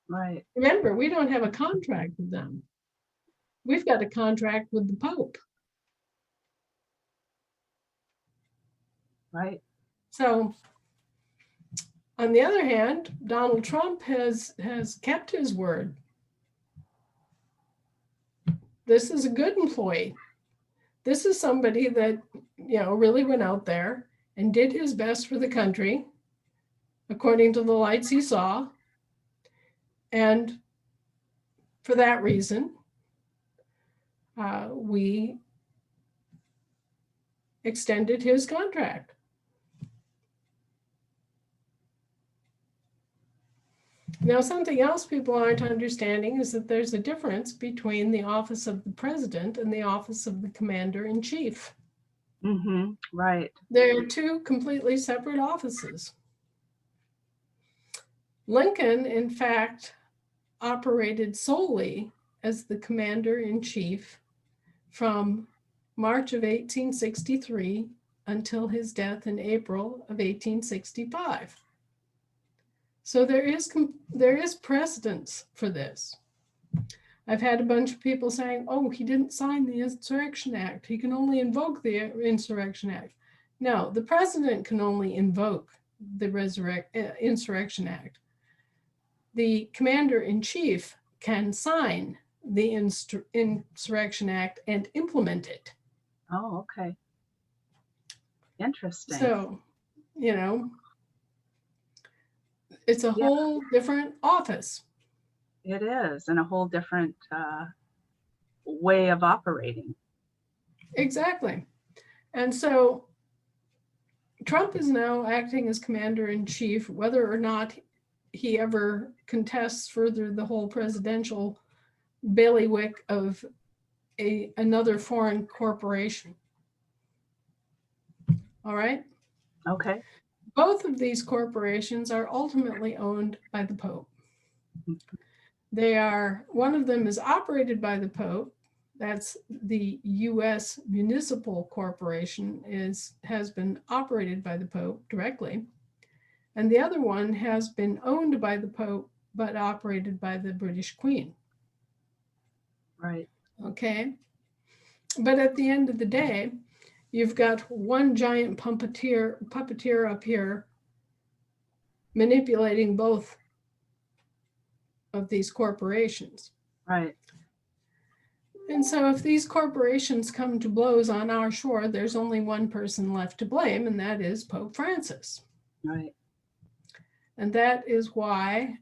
Right. Remember, we don't have a contract with them. We've got a contract with the Pope. Right. So on the other hand, Donald Trump has kept his word. This is a good employee. This is somebody that, really went out there and did his best for the country, according to the lights he saw. And for that reason, we extended his contract. Now, something else people aren't understanding is that there's a difference between the office of the president and the office of the commander-in-chief. Mm-hmm. Right. They're two completely separate offices. Lincoln, in fact, operated solely as the commander-in-chief from March of 1863 until his death in April of 1865. So there is precedence for this. I've had a bunch of people saying, oh, he didn't sign the Insurrection Act. He can only invoke the Insurrection Act. No, the president can only invoke the Insurrection Act. The commander-in-chief can sign the Insurrection Act and implement it. Oh, okay. Interesting. So, it's a whole different office. It is, and a whole different way of operating. Exactly. And so Trump is now acting as commander-in-chief, whether or not he ever contests further the whole presidential bailiwick of another foreign corporation. All right? Okay. Both of these corporations are ultimately owned by the Pope. One of them is operated by the Pope. That's the U.S. Municipal Corporation has been operated by the Pope directly. And the other one has been owned by the Pope, but operated by the British Queen. Right. Okay. But at the end of the day, you've got one giant puppeteer up here manipulating both of these corporations. Right. And so if these corporations come to blows on our shore, there's only one person left to blame, and that is Pope Francis. Right. And that is why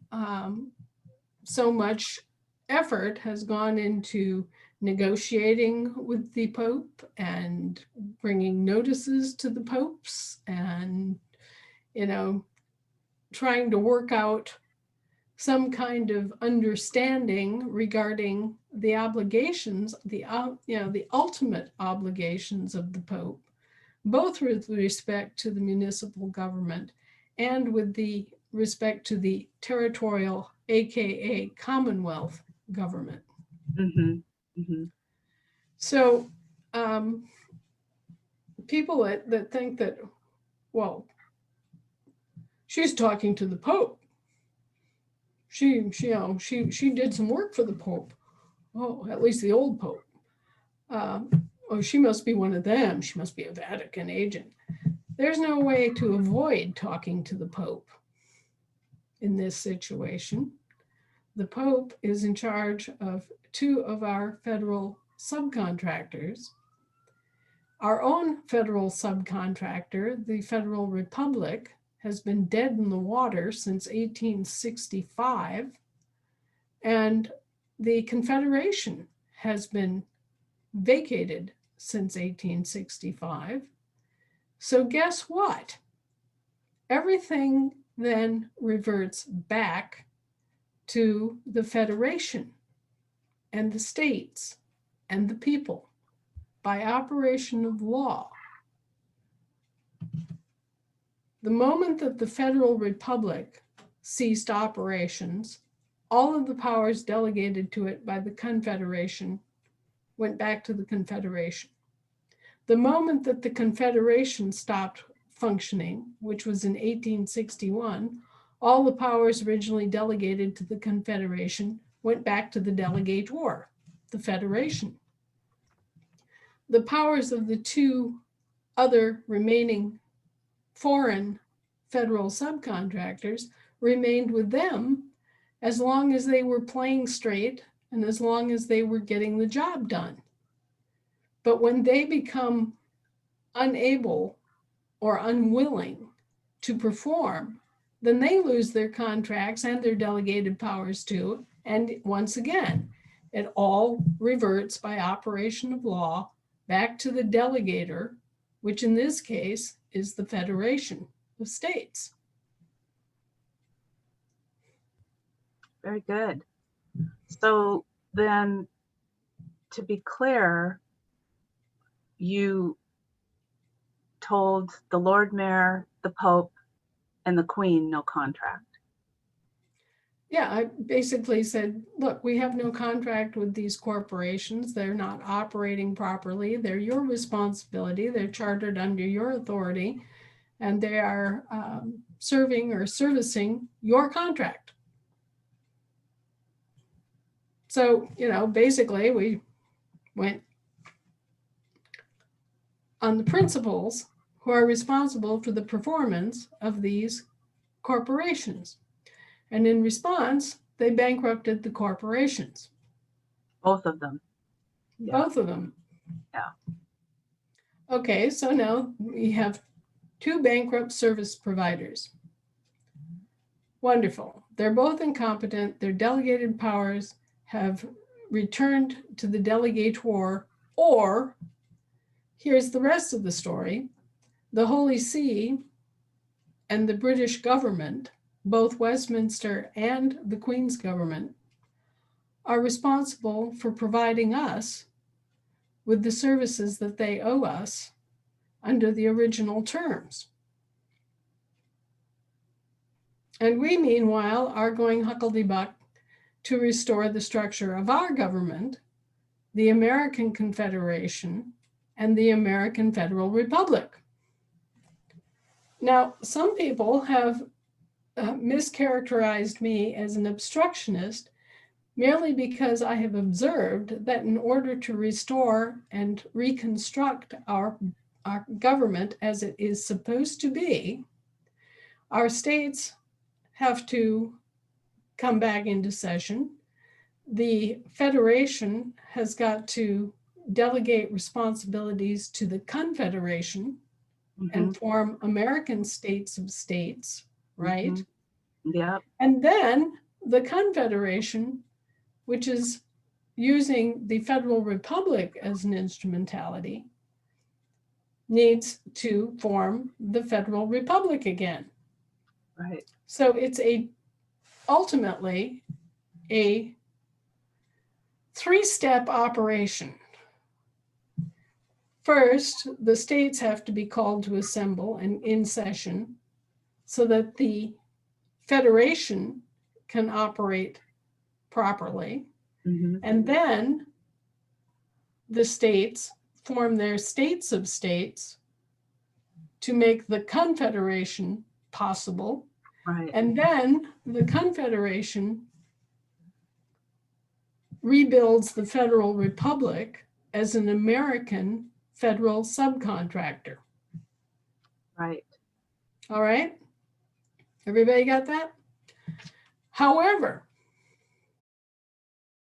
so much effort has gone into negotiating with the Pope and bringing notices to the popes and, trying to work out some kind of understanding regarding the obligations, the ultimate obligations of the Pope, both with respect to the municipal government and with the respect to the territorial, AKA Commonwealth government. Mm-hmm. Mm-hmm. So people that think that, well, she's talking to the Pope. She did some work for the Pope. Oh, at least the old Pope. Oh, she must be one of them. She must be a Vatican agent. There's no way to avoid talking to the Pope in this situation. The Pope is in charge of two of our federal subcontractors. Our own federal subcontractor, the Federal Republic, has been dead in the water since 1865, and the Confederation has been vacated since 1865. So guess what? Everything then reverts back to the Federation and the states and the people by operation of law. The moment that the Federal Republic ceased operations, all of the powers delegated to it by the Confederation went back to the Confederation. The moment that the Confederation stopped functioning, which was in 1861, All the powers originally delegated to the Confederation went back to the delegator, the Federation. The powers of the two other remaining foreign federal subcontractors remained with them as long as they were playing straight and as long as they were getting the job done. But when they become unable or unwilling to perform, then they lose their contracts and their delegated powers too. And once again, it all reverts by operation of law back to the delegator, which in this case is the Federation of States. Very good. So then, to be clear, you told the Lord Mayor, the Pope, and the Queen no contract. Yeah, I basically said, look, we have no contract with these corporations. They're not operating properly. They're your responsibility. They're chartered under your authority, and they are serving or servicing your contract. So, basically we went on the principals who are responsible for the performance of these corporations. And in response, they bankrupted the corporations. Both of them. Yeah. Both of them. Yeah. Okay, so now we have two bankrupt service providers. Wonderful. They're both incompetent. Their delegated powers have returned to the delegator, or here's the rest of the story. The Holy See and the British government, both Westminster and the Queen's government, are responsible for providing us with the services that they owe us under the original terms. And we, meanwhile, are going huckledybuck to restore the structure of our government, the American Confederation, and the American Federal Republic. Now, some people have mischaracterized me as an obstructionist merely because I have observed that in order to restore and reconstruct our government as it is supposed to be, our states have to come back into session. The Federation has got to delegate responsibilities to the Confederation and form American states of states, right? Yeah. And then the Confederation, which is using the Federal Republic as an instrumentality, needs to form the Federal Republic again. Right. So it's ultimately a three-step operation. First, the states have to be called to assemble and in session so that the Federation can operate properly. And then the states form their states of states to make the Confederation possible. Right. And then the Confederation rebuilds the Federal Republic as an American federal subcontractor. Right. All right? Everybody got that? However,